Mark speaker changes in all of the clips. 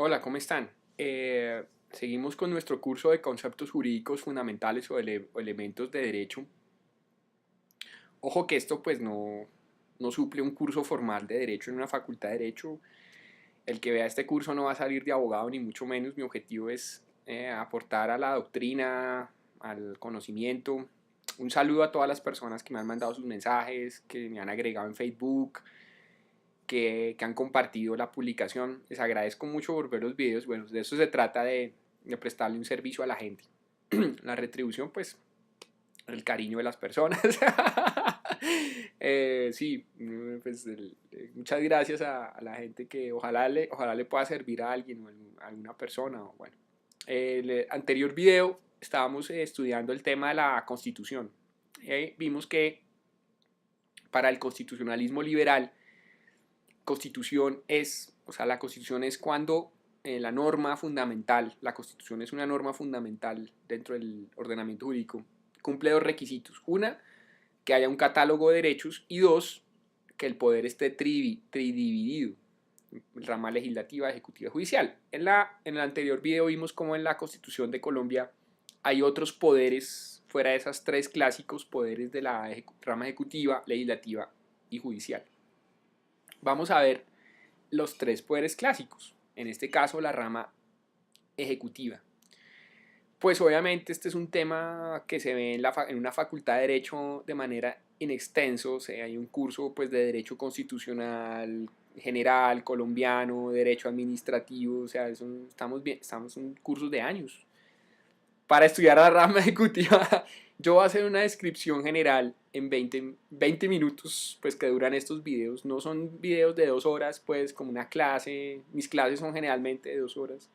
Speaker 1: Hola, ¿cómo están? Seguimos con nuestro curso de conceptos jurídicos fundamentales o elementos de derecho. Ojo que esto pues no suple un curso formal de derecho en una facultad de derecho. El que vea este curso no va a salir de abogado ni mucho menos. Mi objetivo es aportar a la doctrina, al conocimiento. Un saludo a todas las personas que me han mandado sus mensajes, que me han agregado en Facebook, que han compartido la publicación. Les agradezco mucho por ver los videos. Bueno, de eso se trata de prestarle un servicio a la gente. La retribución, pues, el cariño de las personas. Sí, pues muchas gracias a la gente que ojalá le pueda servir a alguien o a alguna persona. Bueno, el anterior video estábamos estudiando el tema de la constitución. Vimos que para el constitucionalismo liberal, la constitución es cuando la norma fundamental, la constitución es una norma fundamental dentro del ordenamiento jurídico, cumple dos requisitos. Una, que haya un catálogo de derechos, y dos, que el poder esté tridividido, rama legislativa, ejecutiva, judicial. En el anterior video vimos cómo en la Constitución de Colombia hay otros poderes fuera de esas tres clásicos poderes de la rama ejecutiva, legislativa y judicial. Vamos a ver los tres poderes clásicos, en este caso la rama ejecutiva. Pues obviamente este es un tema que se ve en una facultad de Derecho de manera in extenso. O sea, hay un curso pues, de Derecho Constitucional General, Colombiano, Derecho Administrativo. O sea, estamos en cursos de años. Para estudiar la rama ejecutiva, yo voy a hacer una descripción general en 20 minutos, pues que duran estos videos. No son videos de 2 horas, pues como una clase. Mis clases son generalmente de 2 horas.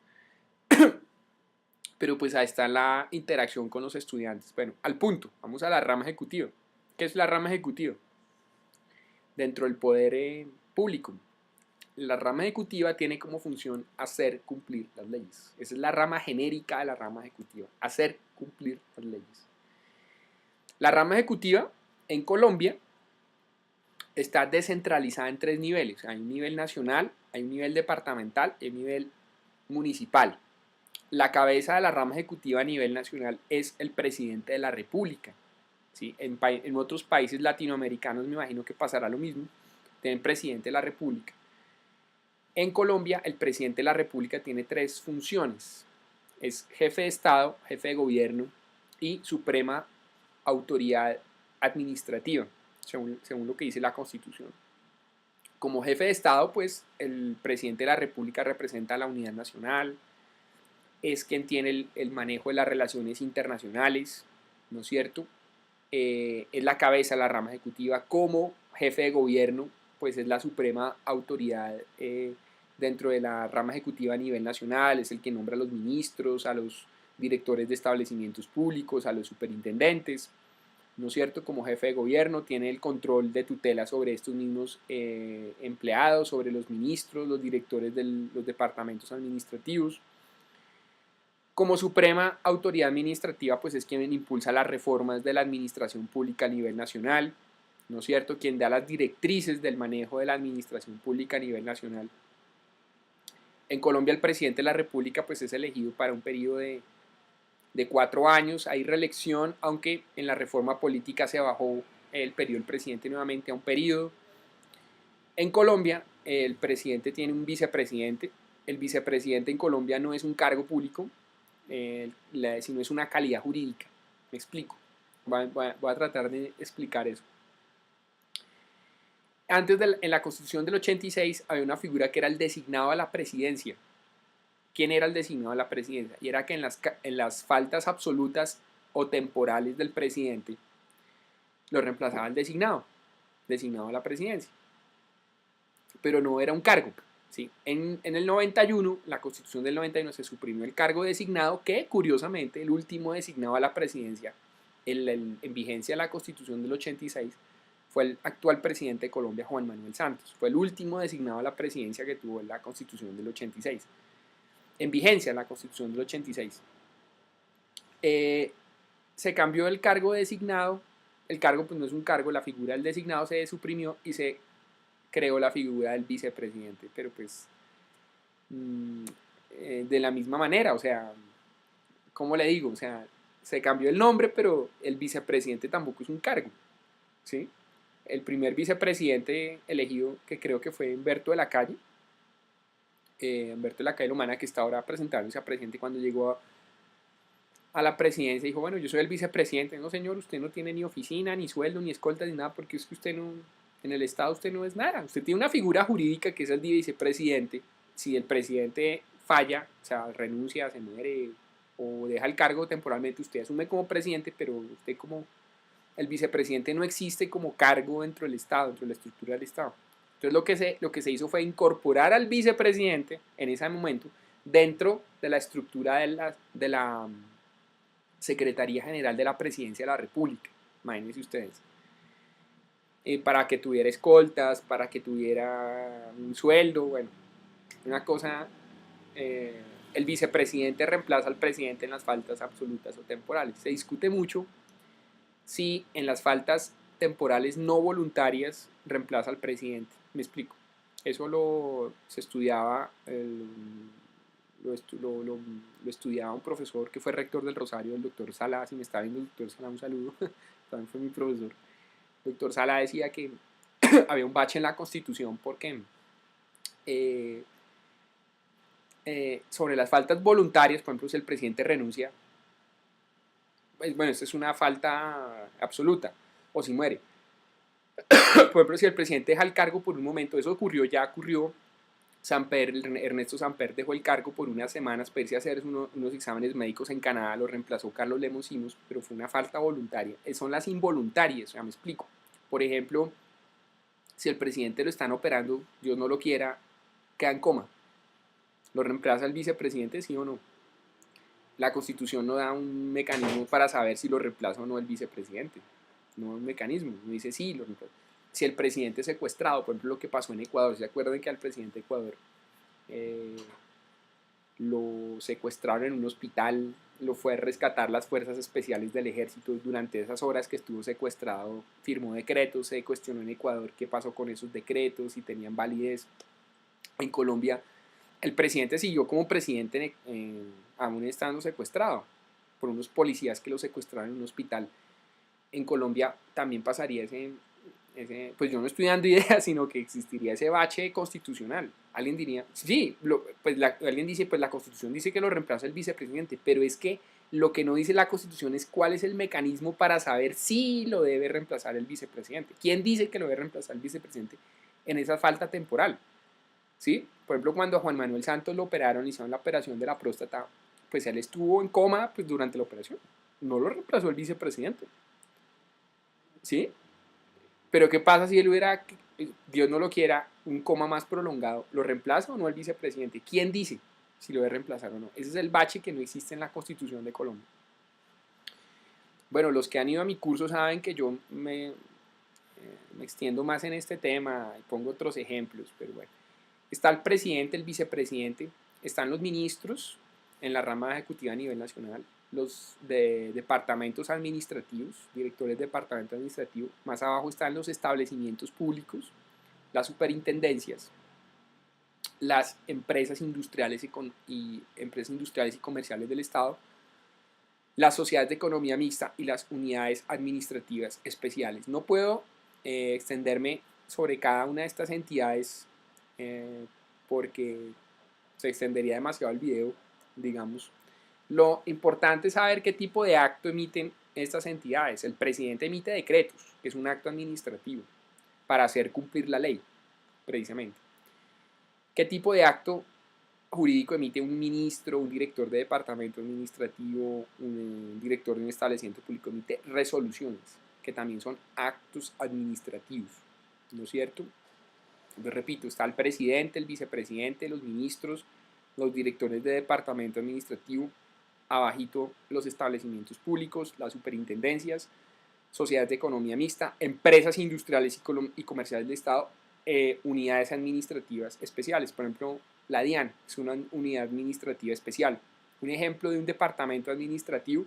Speaker 1: Pero pues ahí está la interacción con los estudiantes. Bueno, al punto, vamos a la rama ejecutiva. ¿Qué es la rama ejecutiva? Dentro del poder público, la rama ejecutiva tiene como función hacer cumplir las leyes. Esa es la rama genérica de la rama ejecutiva, hacer cumplir las leyes. La rama ejecutiva en Colombia está descentralizada en 3 niveles. Hay un nivel nacional, hay un nivel departamental y un nivel municipal. La cabeza de la rama ejecutiva a nivel nacional es el presidente de la República. ¿Sí? En otros países latinoamericanos me imagino que pasará lo mismo. Tienen presidente de la República. En Colombia, el presidente de la República tiene 3 funciones. Es jefe de Estado, jefe de gobierno y suprema autoridad administrativa, según lo que dice la Constitución. Como jefe de Estado, pues el presidente de la República representa a la unidad nacional, es quien tiene el manejo de las relaciones internacionales, ¿no es cierto? Es la cabeza de la rama ejecutiva. Como jefe de gobierno, pues es la suprema autoridad dentro de la rama ejecutiva a nivel nacional, es el que nombra a los ministros, a los directores de establecimientos públicos, a los superintendentes, ¿no es cierto? Como jefe de gobierno tiene el control de tutela sobre estos mismos empleados, sobre los ministros, los directores de los departamentos administrativos. Como suprema autoridad administrativa, pues es quien impulsa las reformas de la administración pública a nivel nacional, ¿no es cierto? Quien da las directrices del manejo de la administración pública a nivel nacional. En Colombia el presidente de la República pues es elegido para un periodo de 4 años. Hay reelección, aunque en la reforma política se bajó el periodo del presidente nuevamente a un periodo. En Colombia el presidente tiene un vicepresidente. El vicepresidente en Colombia no es un cargo público, sino es una calidad jurídica. Me explico. Voy a tratar de explicar eso. En la Constitución del 86 había una figura que era el designado a la presidencia. ¿Quién era el designado a la presidencia? Y era que en las faltas absolutas o temporales del presidente lo reemplazaba el designado a la presidencia. Pero no era un cargo. ¿Sí? En el 91, la Constitución del 91, se suprimió el cargo designado, que curiosamente el último designado a la presidencia en vigencia de la Constitución del 86 fue el actual presidente de Colombia, Juan Manuel Santos. Fue el último designado a la presidencia que tuvo la Constitución del 86. En vigencia la Constitución del 86. Se cambió el cargo designado. El cargo pues no es un cargo, la figura del designado se suprimió y se creó la figura del vicepresidente, pero pues de la misma manera, o sea, ¿cómo le digo? O sea, se cambió el nombre, pero el vicepresidente tampoco es un cargo, ¿sí? El primer vicepresidente elegido, que creo que fue Humberto de la Calle, Humberto de la Calle Lomana, que está ahora presentándose a presidente, cuando llegó a la presidencia, dijo, bueno, yo soy el vicepresidente. No, señor, usted no tiene ni oficina, ni sueldo, ni escolta, ni nada, porque es que usted no, en el Estado usted no es nada. Usted tiene una figura jurídica que es el de vicepresidente. Si el presidente falla, o sea, renuncia, se muere o deja el cargo temporalmente, usted asume como presidente, pero usted como el vicepresidente no existe como cargo dentro del Estado, dentro de la estructura del Estado. Entonces lo que se hizo fue incorporar al vicepresidente en ese momento dentro de la estructura de la Secretaría General de la Presidencia de la República. Imagínense ustedes. Para que tuviera escoltas, para que tuviera un sueldo, bueno, una cosa. El vicepresidente reemplaza al presidente en las faltas absolutas o temporales. Se discute mucho si en las faltas temporales no voluntarias reemplaza al presidente. Me explico. Eso se estudiaba, lo estudiaba un profesor que fue rector del Rosario, el doctor Sala. Si me está viendo el doctor Sala, un saludo. También fue mi profesor. El doctor Sala decía que había un bache en la Constitución porque sobre las faltas voluntarias, por ejemplo, si el presidente renuncia, bueno, esta es una falta absoluta, o si muere. Por ejemplo, si el presidente deja el cargo por un momento, eso ocurrió. Ernesto Samper dejó el cargo por unas semanas para irse a hacer unos exámenes médicos en Canadá, lo reemplazó Carlos Lemoncinos, pero fue una falta voluntaria. Son las involuntarias, ya me explico. Por ejemplo, si el presidente lo están operando, Dios no lo quiera, queda en coma. ¿Lo reemplaza el vicepresidente, sí o no? La Constitución no da un mecanismo para saber si lo reemplaza o no el vicepresidente. No un mecanismo, no dice sí, lo reemplaza. Si el presidente es secuestrado, por ejemplo lo que pasó en Ecuador, ¿se acuerdan que al presidente de Ecuador lo secuestraron en un hospital, lo fue a rescatar las fuerzas especiales del ejército? Durante esas horas que estuvo secuestrado firmó decretos, se cuestionó en Ecuador qué pasó con esos decretos, si tenían validez. En Colombia el presidente siguió como presidente aún estando secuestrado por unos policías que lo secuestraron en un hospital. En Colombia también pasaría pues yo no estoy dando ideas, sino que existiría ese bache constitucional. Alguien diría, sí, alguien dice, pues la Constitución dice que lo reemplaza el vicepresidente, pero es que lo que no dice la Constitución es cuál es el mecanismo para saber si lo debe reemplazar el vicepresidente. ¿Quién dice que lo debe reemplazar el vicepresidente en esa falta temporal? ¿Sí? Por ejemplo, cuando a Juan Manuel Santos lo operaron, hicieron la operación de la próstata, pues él estuvo en coma pues, durante la operación. No lo reemplazó el vicepresidente. ¿Sí? Pero ¿qué pasa si él hubiera, Dios no lo quiera, un coma más prolongado? ¿Lo reemplaza o no el vicepresidente? ¿Quién dice si lo debe reemplazar o no? Ese es el bache que no existe en la Constitución de Colombia. Bueno, los que han ido a mi curso saben que yo me extiendo más en este tema y pongo otros ejemplos, pero bueno. Está el presidente, el vicepresidente, están los ministros en la rama ejecutiva a nivel nacional, los de departamentos administrativos, directores de departamento administrativo, más abajo están los establecimientos públicos, las superintendencias, las empresas industriales y comerciales del Estado, las sociedades de economía mixta y las unidades administrativas especiales. No puedo extenderme sobre cada una de estas entidades porque se extendería demasiado el video, digamos. Lo importante es saber qué tipo de acto emiten estas entidades. El presidente emite decretos, que es un acto administrativo, para hacer cumplir la ley, precisamente. ¿Qué tipo de acto jurídico emite un ministro, un director de departamento administrativo, un director de un establecimiento público? Emite resoluciones, que también son actos administrativos, ¿no es cierto? Entonces, repito, está el presidente, el vicepresidente, los ministros, los directores de departamento administrativo, abajito los establecimientos públicos, las superintendencias, sociedades de economía mixta, empresas industriales y comerciales del Estado, unidades administrativas especiales. Por ejemplo, la DIAN es una unidad administrativa especial. Un ejemplo de un departamento administrativo,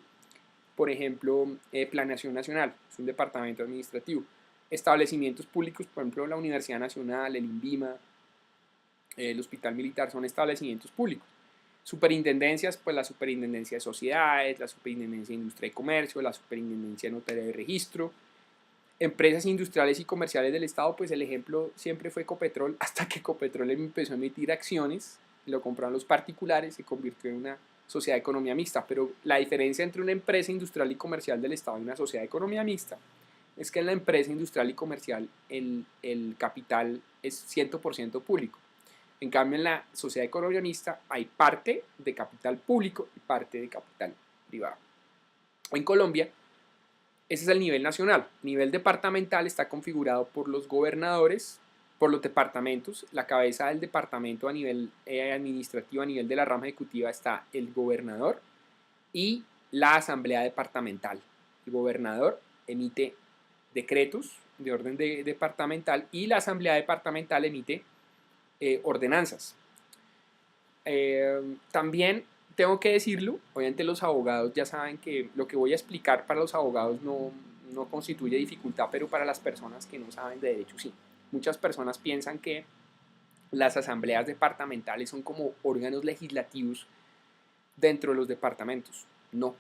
Speaker 1: por ejemplo, Planeación Nacional, es un departamento administrativo. Establecimientos públicos, por ejemplo, la Universidad Nacional, el INVIMA, el Hospital Militar, son establecimientos públicos. Superintendencias, pues la superintendencia de sociedades, la superintendencia de industria y comercio, la superintendencia de notaría y registro. Empresas industriales y comerciales del Estado, pues el ejemplo siempre fue Ecopetrol, hasta que Ecopetrol empezó a emitir acciones, lo compraron los particulares, se convirtió en una sociedad de economía mixta. Pero la diferencia entre una empresa industrial y comercial del Estado y una sociedad de economía mixta es que en la empresa industrial y comercial el capital es 100% público. En cambio, en la sociedad de economía mixta hay parte de capital público y parte de capital privado. En Colombia, ese es el nivel nacional. El nivel departamental está configurado por los gobernadores, por los departamentos. La cabeza del departamento a nivel administrativo, a nivel de la rama ejecutiva, está el gobernador y la asamblea departamental. El gobernador emite decretos de orden departamental y la asamblea departamental emite ordenanzas. También tengo que decirlo, obviamente los abogados ya saben que lo que voy a explicar para los abogados no constituye dificultad, pero para las personas que no saben de derecho sí. Muchas personas piensan que las asambleas departamentales son como órganos legislativos dentro de los departamentos. No,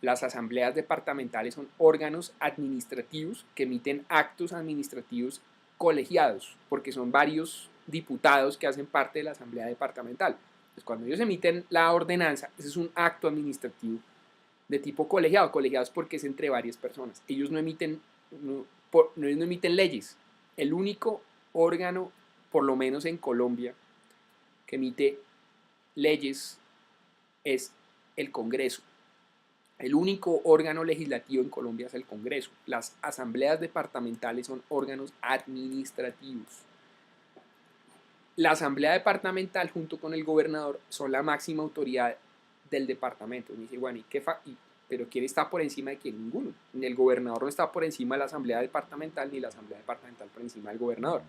Speaker 1: las asambleas departamentales son órganos administrativos que emiten actos administrativos colegiados, porque son varios diputados que hacen parte de la asamblea departamental. Entonces, cuando ellos emiten la ordenanza, ese es un acto administrativo de tipo colegiado. Colegiados porque es entre varias personas. Ellos no emiten leyes. El único órgano, por lo menos en Colombia, que emite leyes es el Congreso. El único órgano legislativo en Colombia es el Congreso. Las asambleas departamentales son órganos administrativos. La asamblea departamental junto con el gobernador son la máxima autoridad del departamento. Me dice, bueno, ¿pero quién está por encima de quién? Ninguno. Ni el gobernador no está por encima de la asamblea departamental, ni la asamblea departamental por encima del gobernador.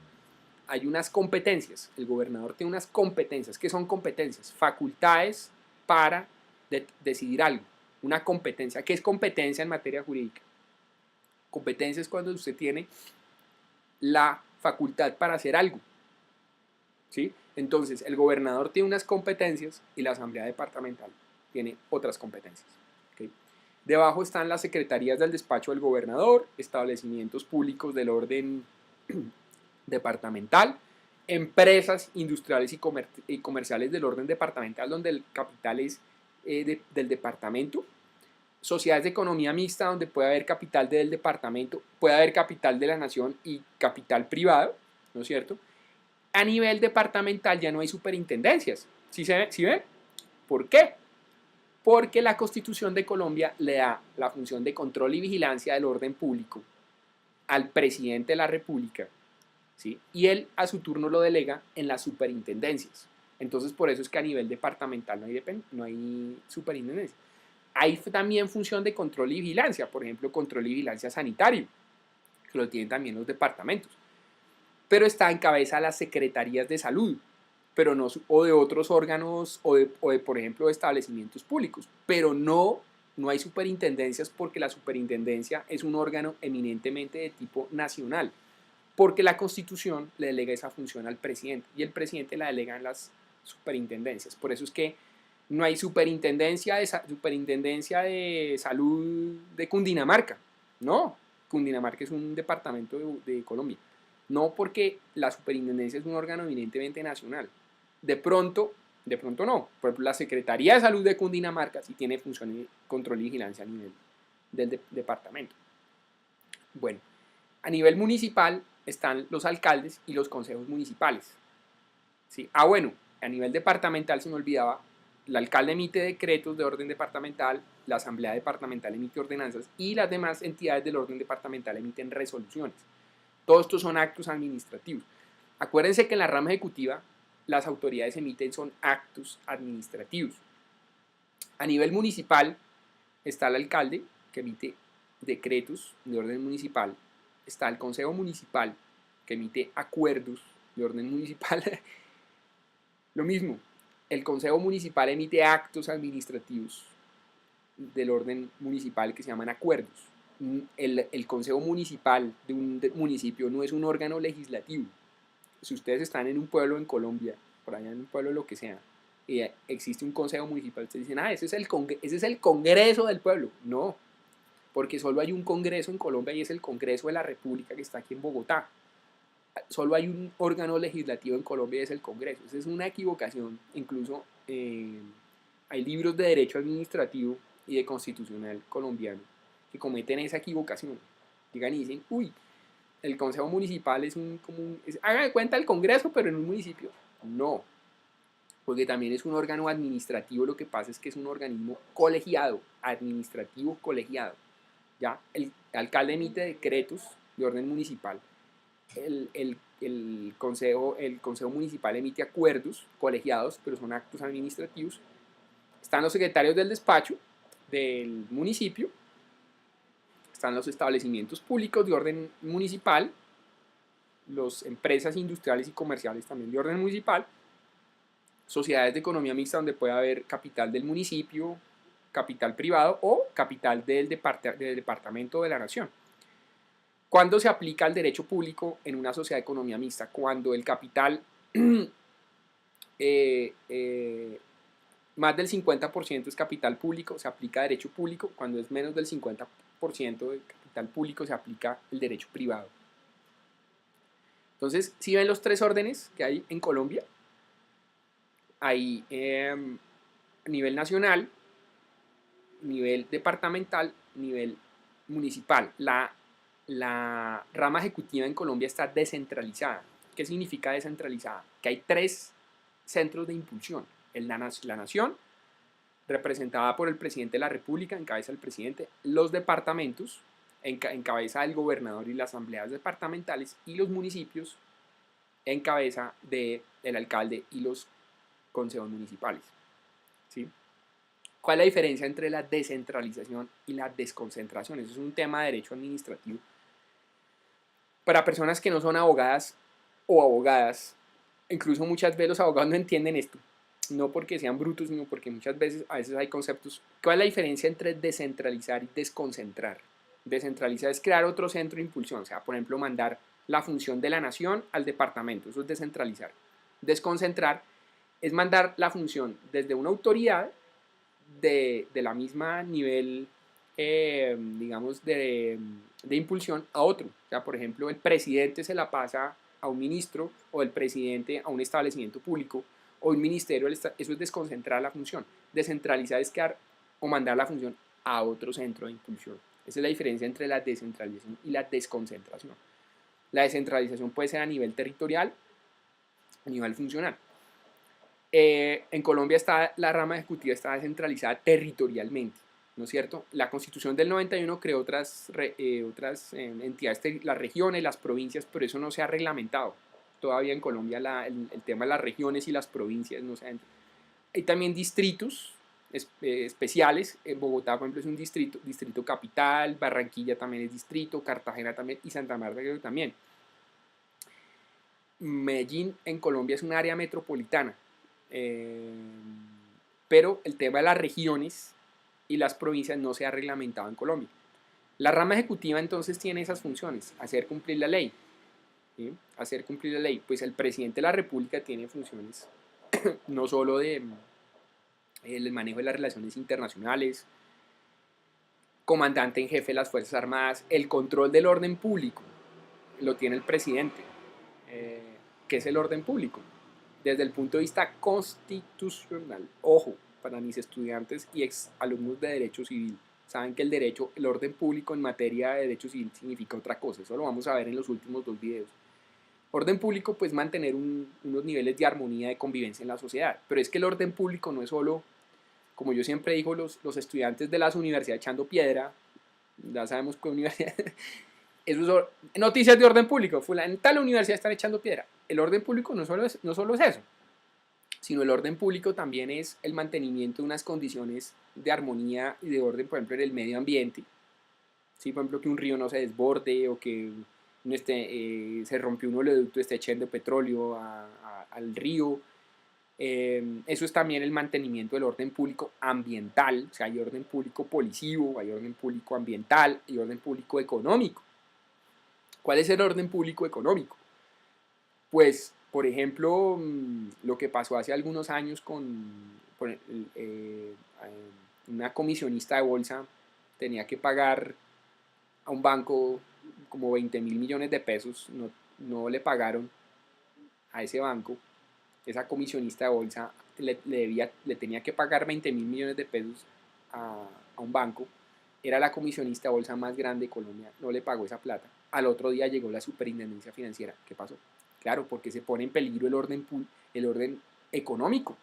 Speaker 1: Hay unas competencias. El gobernador tiene unas competencias. ¿Qué son competencias? Facultades para decidir algo. Una competencia. ¿Qué es competencia en materia jurídica? Competencia es cuando usted tiene la facultad para hacer algo. ¿Sí? Entonces, el gobernador tiene unas competencias y la asamblea departamental tiene otras competencias. ¿Okay? Debajo están las secretarías del despacho del gobernador, establecimientos públicos del orden departamental, empresas industriales y comerciales del orden departamental, donde el capital es del departamento, sociedades de economía mixta, donde puede haber capital del departamento, puede haber capital de la nación y capital privado, ¿no es cierto? A nivel departamental ya no hay superintendencias. ¿Sí ven? ¿Por qué? Porque la Constitución de Colombia le da la función de control y vigilancia del orden público al presidente de la República, ¿sí? Y él a su turno lo delega en las superintendencias. Entonces por eso es que a nivel departamental no hay superintendencia. Hay también función de control y vigilancia, por ejemplo, control y vigilancia sanitario, que lo tienen también los departamentos. Pero está en cabeza de las secretarías de salud, pero no, o de otros órganos, o de, por ejemplo, de establecimientos públicos. Pero no hay superintendencias porque la superintendencia es un órgano eminentemente de tipo nacional, porque la Constitución le delega esa función al presidente y el presidente la delega en las superintendencias. Por eso es que no hay superintendencia de salud de Cundinamarca. No, Cundinamarca es un departamento de Colombia. No, porque la superintendencia es un órgano eminentemente nacional. De pronto no. Por ejemplo, la Secretaría de Salud de Cundinamarca sí tiene función de control y vigilancia a nivel del departamento. Bueno, a nivel municipal están los alcaldes y los consejos municipales. ¿Sí? Bueno, a nivel departamental se me olvidaba, el alcalde emite decretos de orden departamental, la asamblea departamental emite ordenanzas y las demás entidades del orden departamental emiten resoluciones. Todos estos son actos administrativos. Acuérdense que en la rama ejecutiva las autoridades emiten son actos administrativos. A nivel municipal está el alcalde que emite decretos de orden municipal. Está el consejo municipal que emite acuerdos de orden municipal. Lo mismo, el consejo municipal emite actos administrativos del orden municipal que se llaman acuerdos. El consejo municipal de un municipio no es un órgano legislativo. Si ustedes están en un pueblo en Colombia, por allá en un pueblo lo que sea, existe un consejo municipal, ustedes dicen, ese es el Congreso del pueblo. No, porque solo hay un Congreso en Colombia y es el Congreso de la República que está aquí en Bogotá. Solo hay un órgano legislativo en Colombia y es el Congreso. Esa es una equivocación. Incluso hay libros de derecho administrativo y de constitucional colombiano que cometen esa equivocación. Llegan y dicen, uy, el Consejo Municipal es haga de cuenta el Congreso, pero en un municipio. No, porque también es un órgano administrativo, lo que pasa es que es un organismo colegiado, administrativo colegiado. ¿Ya? El alcalde emite decretos de orden municipal, el consejo municipal emite acuerdos colegiados, pero son actos administrativos. Están los secretarios del despacho del municipio, están los establecimientos públicos de orden municipal, las empresas industriales y comerciales también de orden municipal, sociedades de economía mixta donde puede haber capital del municipio, capital privado o capital del departamento de la nación. ¿Cuándo se aplica el derecho público en una sociedad de economía mixta? Cuando el capital más del 50% es capital público, se aplica derecho público. Cuando es menos del 50% de capital público, se aplica el derecho privado. Entonces, si ven los tres órdenes que hay en Colombia, hay a nivel nacional, nivel departamental, nivel municipal. La rama ejecutiva en Colombia está descentralizada. ¿Qué significa descentralizada? Que hay tres centros de impulsión. La nación, representada por el presidente de la República, encabeza el presidente, los departamentos, en cabeza del gobernador y las asambleas departamentales, y los municipios, en cabeza del alcalde y los consejos municipales. ¿Sí? ¿Cuál es la diferencia entre la descentralización y la desconcentración? Eso es un tema de derecho administrativo. Para personas que no son abogadas o abogadas, incluso muchas veces los abogados no entienden esto, no porque sean brutos, sino porque muchas veces, a veces hay conceptos. ¿Cuál es la diferencia entre descentralizar y desconcentrar? Descentralizar es crear otro centro de impulsión, o sea, por ejemplo, mandar la función de la nación al departamento, eso es descentralizar. Desconcentrar es mandar la función desde una autoridad de la misma nivel, digamos, de impulsión a otro. O sea, por ejemplo, el presidente se la pasa a un ministro o el presidente a un establecimiento público o un ministerio, eso es desconcentrar la función. Descentralizar es crear o mandar la función a otro centro de impulsión. Esa es la diferencia entre la descentralización y la desconcentración. La descentralización puede ser a nivel territorial, a nivel funcional. En Colombia la rama ejecutiva está descentralizada territorialmente, ¿no es cierto? La Constitución del 91 creó otras entidades, las regiones, las provincias, pero eso no se ha reglamentado. Todavía en Colombia el tema de las regiones y las provincias no se han... Hay también distritos especiales. En Bogotá, por ejemplo, es un distrito capital, Barranquilla también es distrito, Cartagena también y Santa Marta también. Medellín en Colombia es un área metropolitana. Pero el tema de las regiones y las provincias no se ha reglamentado en Colombia. La rama ejecutiva entonces tiene esas funciones, hacer cumplir la ley. ¿Sí? Hacer cumplir la ley. Pues el presidente de la República tiene funciones no solo de el manejo de las relaciones internacionales, comandante en jefe de las Fuerzas Armadas, el control del orden público lo tiene el presidente. ¿Qué es el orden público? Desde el punto de vista constitucional, ojo, para mis estudiantes y ex alumnos de Derecho Civil, saben que el orden público en materia de Derecho Civil significa otra cosa, eso lo vamos a ver en los últimos 2 videos. Orden público, pues mantener unos niveles de armonía, de convivencia en la sociedad, pero es que el orden público no es solo, como yo siempre digo, los estudiantes de las universidades echando piedra, ya sabemos qué universidad... Eso es noticias de orden público. En tal universidad están echando piedra. El orden público no solo es eso, sino el orden público también es el mantenimiento de unas condiciones de armonía y de orden, por ejemplo, en el medio ambiente. ¿Sí? Por ejemplo, que un río no se desborde o que se rompió un oleoducto y esté echando petróleo al río. Eso es también el mantenimiento del orden público ambiental. O sea, hay orden público policivo, hay orden público ambiental, hay orden público económico. ¿Cuál es el orden público económico? Pues Por ejemplo, lo que pasó hace algunos años una comisionista de bolsa tenía que pagar a un banco como 20.000 millones de pesos, no le pagaron a ese banco, esa comisionista de bolsa le tenía que pagar 20.000 millones de pesos a un banco, era la comisionista de bolsa más grande de Colombia, no le pagó esa plata. Al otro día llegó la superintendencia financiera. ¿Qué pasó? Claro, porque se pone en peligro el orden económico.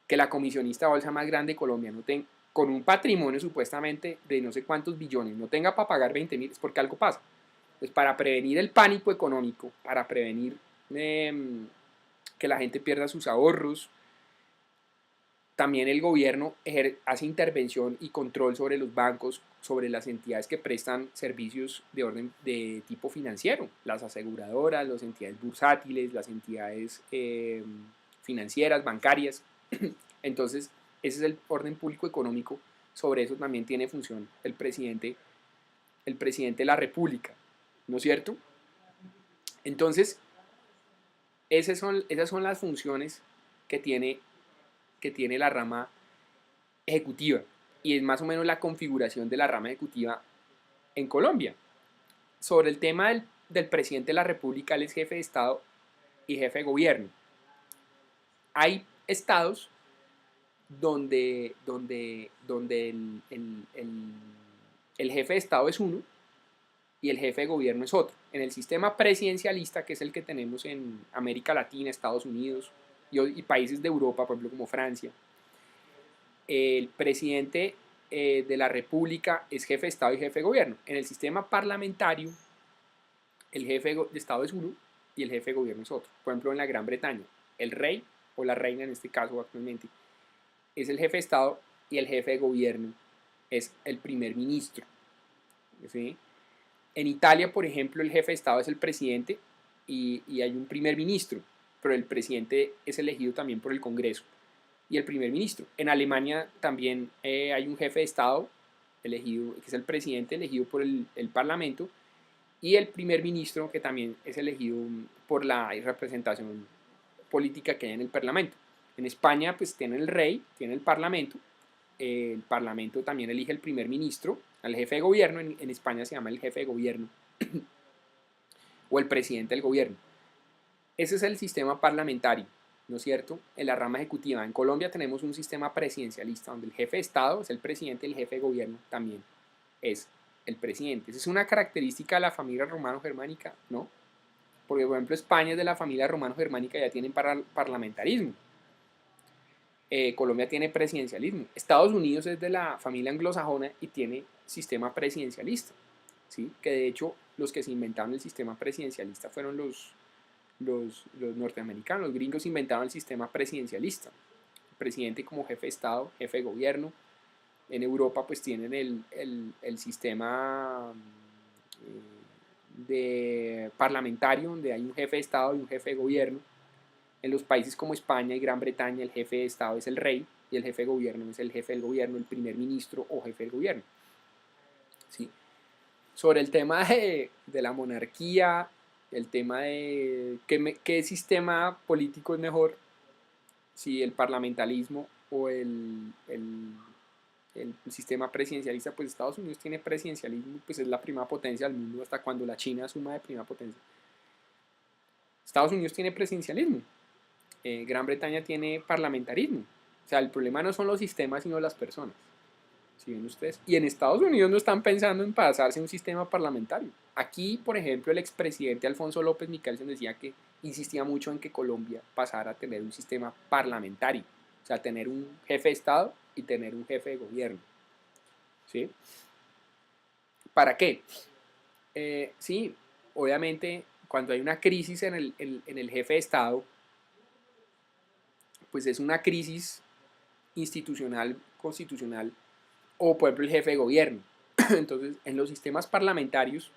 Speaker 1: Que la comisionista de bolsa más grande de Colombia no tenga, con un patrimonio supuestamente de no sé cuántos billones, no tenga para pagar 20.000, es porque algo pasa. Pues para prevenir el pánico económico, para prevenir que la gente pierda sus ahorros, también el gobierno hace intervención y control sobre los bancos, sobre las entidades que prestan servicios de orden de tipo financiero, las aseguradoras, las entidades bursátiles, las entidades financieras, bancarias. Entonces, ese es el orden público económico. Sobre eso también tiene función el presidente de la República, ¿no es cierto? Entonces, esas son las funciones que tiene la rama ejecutiva, y es más o menos la configuración de la rama ejecutiva en Colombia. Sobre el tema del presidente de la República, él es jefe de Estado y jefe de gobierno. Hay estados donde el jefe de Estado es uno y el jefe de gobierno es otro. En el sistema presidencialista, que es el que tenemos en América Latina, Estados Unidos y países de Europa, por ejemplo como Francia, el presidente de la República es jefe de Estado y jefe de gobierno. En el sistema parlamentario, el jefe de Estado es uno y el jefe de gobierno es otro. Por ejemplo, en la Gran Bretaña, el rey o la reina en este caso actualmente es el jefe de Estado y el jefe de gobierno es el primer ministro. ¿Sí? En Italia, por ejemplo, el jefe de Estado es el presidente y hay un primer ministro, pero el presidente es elegido también por el Congreso y el primer ministro. En Alemania también hay un jefe de Estado elegido, que es el presidente elegido por el Parlamento, y el primer ministro, que también es elegido por la representación política que hay en el Parlamento. En España pues tiene el rey, tiene el Parlamento también elige el primer ministro, al jefe de gobierno. En España se llama el jefe de gobierno o el presidente del gobierno. Ese es el sistema parlamentario, ¿no es cierto? En la rama ejecutiva. En Colombia tenemos un sistema presidencialista donde el jefe de Estado es el presidente y el jefe de gobierno también es el presidente. Esa es una característica de la familia romano-germánica, ¿no? Porque, por ejemplo, España es de la familia romano-germánica, ya tienen parlamentarismo. Colombia tiene presidencialismo. Estados Unidos es de la familia anglosajona y tiene sistema presidencialista, ¿sí? Que de hecho los que se inventaron el sistema presidencialista fueron los norteamericanos. Los gringos inventaron el sistema presidencialista. El presidente como jefe de Estado, jefe de gobierno. En Europa pues tienen el sistema parlamentario, donde hay un jefe de Estado y un jefe de gobierno. En los países como España y Gran Bretaña, el jefe de Estado es el rey y el jefe de gobierno es el jefe del gobierno, el primer ministro o jefe del gobierno. ¿Sí? Sobre el tema de la monarquía, el tema de qué sistema político es mejor, si el parlamentarismo o el sistema presidencialista. Pues Estados Unidos tiene presidencialismo, pues es la primera potencia del mundo hasta cuando la China asuma de primera potencia. Estados Unidos tiene presidencialismo. Gran Bretaña tiene parlamentarismo. O sea, el problema no son los sistemas, sino las personas. ¿Sí ven ustedes? Y en Estados Unidos no están pensando en pasarse a un sistema parlamentario. Aquí, por ejemplo, el expresidente Alfonso López Michelsen decía que insistía mucho en que Colombia pasara a tener un sistema parlamentario. O sea, tener un jefe de Estado y tener un jefe de gobierno. ¿Sí? ¿Para qué? Sí, obviamente, cuando hay una crisis en el jefe de Estado, pues es una crisis institucional, constitucional, o por ejemplo el jefe de gobierno. Entonces, en los sistemas parlamentarios,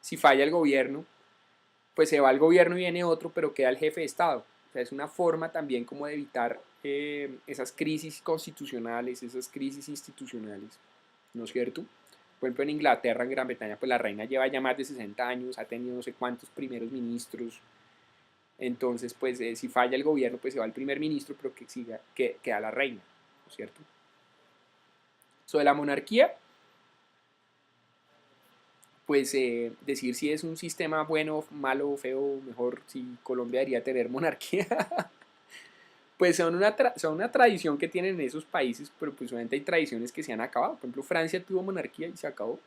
Speaker 1: si falla el gobierno, pues se va el gobierno y viene otro, pero queda el jefe de Estado. O sea, es una forma también como de evitar esas crisis constitucionales, esas crisis institucionales, ¿no es cierto? Por ejemplo, en Inglaterra, en Gran Bretaña, pues la reina lleva ya más de 60 años, ha tenido no sé cuántos primeros ministros, Entonces, pues si falla el gobierno, pues se va el primer ministro, pero que queda la reina, ¿no es cierto? Sobre la monarquía, pues decir si es un sistema bueno, malo, feo, mejor, si Colombia debería tener monarquía, pues son una tradición que tienen en esos países, pero pues obviamente hay tradiciones que se han acabado. Por ejemplo, Francia tuvo monarquía y se acabó.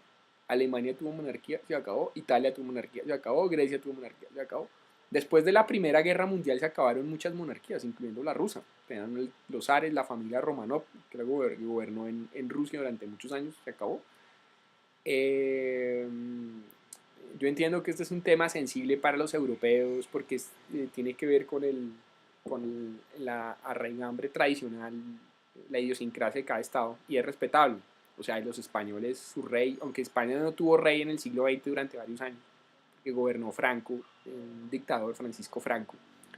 Speaker 1: Alemania tuvo monarquía, se acabó. Italia tuvo monarquía, se acabó. Grecia tuvo monarquía, se acabó. Después de la Primera Guerra Mundial se acabaron muchas monarquías, incluyendo la rusa. Eran los zares, la familia Romanov, que gobernó en Rusia durante muchos años, se acabó. Eh, yo entiendo que este es un tema sensible para los europeos porque tiene que ver la arraigambre tradicional, la idiosincrasia de cada estado, y es respetable. O sea, los españoles, su rey, aunque España no tuvo rey en el siglo XX durante varios años, que gobernó Franco, un dictador, Francisco Franco,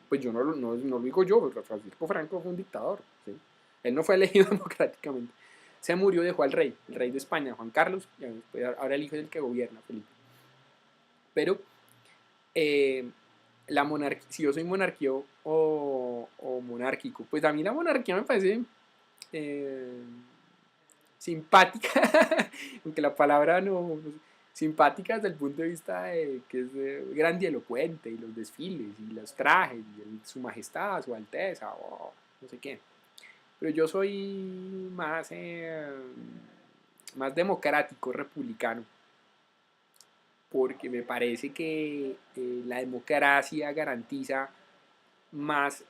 Speaker 1: pues yo no lo digo yo, Francisco Franco fue un dictador, ¿sí? Él no fue elegido democráticamente. Se murió, dejó al rey, el rey de España, Juan Carlos, y ahora el hijo es el que gobierna, Felipe. Pero eh, la monarquía, si yo soy monarquía o monárquico, pues a mí la monarquía me parece eh, simpática, aunque la palabra no, simpática desde el punto de vista de que es grandilocuente, y los desfiles, y los trajes, y su majestad, su alteza, o no sé qué. Pero yo soy más democrático, republicano, porque me parece que la democracia garantiza más,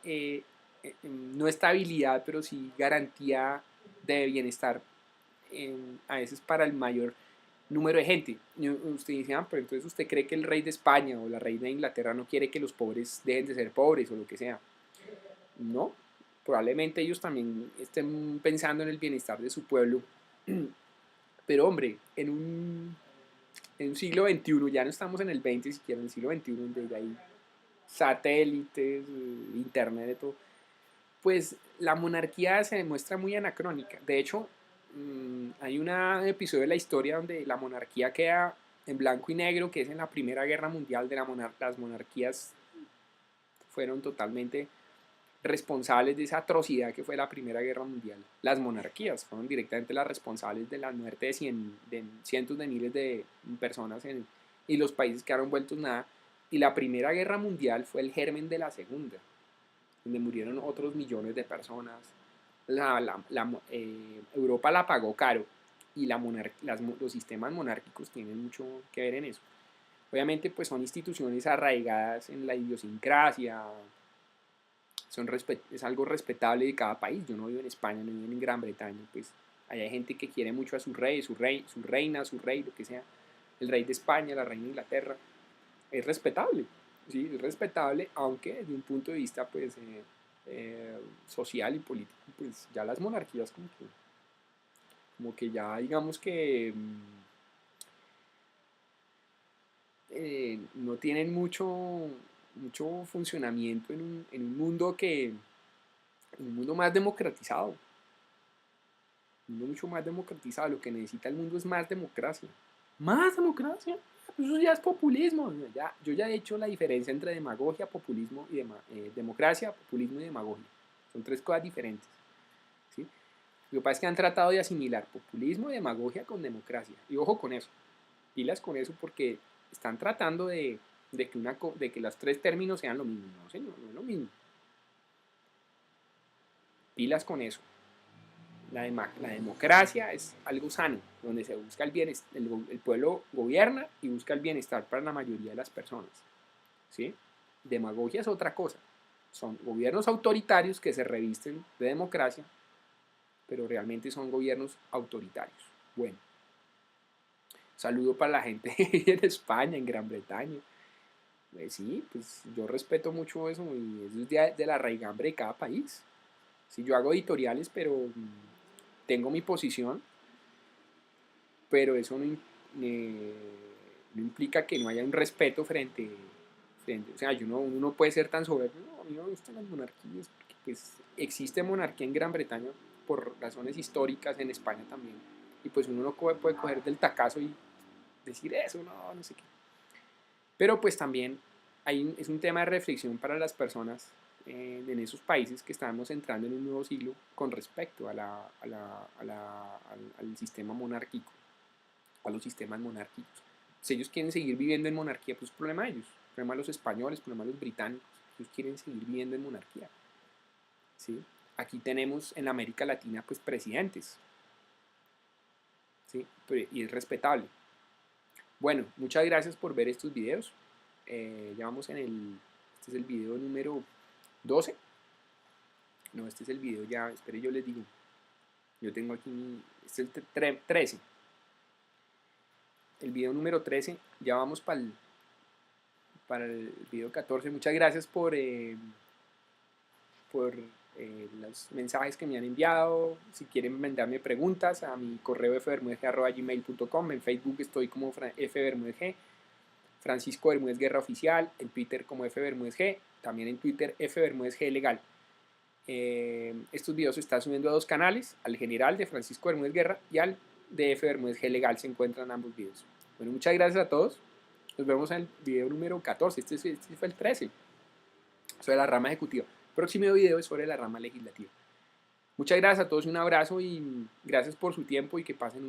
Speaker 1: no estabilidad, pero sí garantía de bienestar, a veces para el mayor número de gente. Usted dice, pero entonces usted cree que el rey de España o la reina de Inglaterra no quiere que los pobres dejen de ser pobres o lo que sea. No, probablemente ellos también estén pensando en el bienestar de su pueblo. Pero hombre, en un siglo XXI, ya no estamos en el XX siquiera, en el siglo XXI, donde hay satélites, internet, todo, pues la monarquía se demuestra muy anacrónica. De hecho, hay un episodio de la historia donde la monarquía queda en blanco y negro, que es en la Primera Guerra Mundial. Las monarquías fueron totalmente responsables de esa atrocidad que fue la Primera Guerra Mundial. Las monarquías fueron directamente las responsables de la muerte de cientos de miles de personas y los países quedaron vueltos nada. Y la Primera Guerra Mundial fue el germen de la Segunda, donde murieron otros millones de personas. Europa la pagó caro y los sistemas monárquicos tienen mucho que ver en eso. Obviamente pues son instituciones arraigadas en la idiosincrasia, es algo respetable de cada país. Yo no vivo en España, no vivo en Gran Bretaña, pues allá hay gente que quiere mucho a su rey, su reina, su rey, lo que sea, el rey de España, la reina de Inglaterra. Es respetable, sí, es respetable, aunque desde un punto de vista pues social y político, pues ya las monarquías como que ya digamos que no tienen mucho funcionamiento en un mundo más democratizado, un mundo mucho más democratizado. Lo que necesita el mundo es más democracia. ¿Más democracia? Eso ya es populismo. Yo ya he hecho la diferencia entre demagogia, populismo y democracia, populismo y demagogia. Son tres cosas diferentes, ¿sí? Lo que pasa es que han tratado de asimilar populismo y demagogia con democracia. Y ojo con eso. Pilas con eso porque están tratando de que los tres términos sean lo mismo. No, señor, no es lo mismo. Pilas con eso. La democracia es algo sano, donde se busca el bienestar, el pueblo gobierna y busca el bienestar para la mayoría de las personas, ¿sí? Demagogia es otra cosa. Son gobiernos autoritarios que se revisten de democracia, pero realmente son gobiernos autoritarios. Bueno, saludo para la gente en España, en Gran Bretaña. Sí, pues yo respeto mucho eso y eso es de la raigambre de cada país. Sí, yo hago editoriales, pero tengo mi posición, pero eso eh, no implica que no haya un respeto o sea, uno no puede ser tan soberbio. No, a mí no me gustan las monarquías, porque pues existe monarquía en Gran Bretaña por razones históricas, en España también, y pues uno no puede coger del tacazo y decir eso, no sé qué. Pero pues también es un tema de reflexión para las personas en esos países que estamos entrando en un nuevo siglo con respecto al sistema monárquico, a los sistemas monárquicos. Si ellos quieren seguir viviendo en monarquía, pues es problema de ellos, problema de los españoles, problema de los británicos, ellos quieren seguir viviendo en monarquía. ¿Sí? Aquí tenemos en América Latina pues presidentes, ¿sí? Y es respetable. Bueno, muchas gracias por ver estos videos. Ya vamos este es el video número 12. No, este es el video ya, espere, yo les digo. Yo tengo aquí este es el 13. El video número 13, ya vamos para el video 14. Muchas gracias por los mensajes que me han enviado. Si quieren mandarme preguntas a mi correo fbermudez@gmail.com. En Facebook estoy como fbermudez, Francisco Bermúdez Guerra Oficial, en Twitter como fbermudezg, también en Twitter fbermudezg legal. Estos videos se están subiendo a dos canales, al general de Francisco Bermúdez Guerra y al de fbermudezg legal, se encuentran ambos videos. Bueno, muchas gracias a todos. Nos vemos en el video número 14. Este fue el 13, sobre la rama ejecutiva. El próximo video es sobre la rama legislativa. Muchas gracias a todos, un abrazo y gracias por su tiempo y que pasen un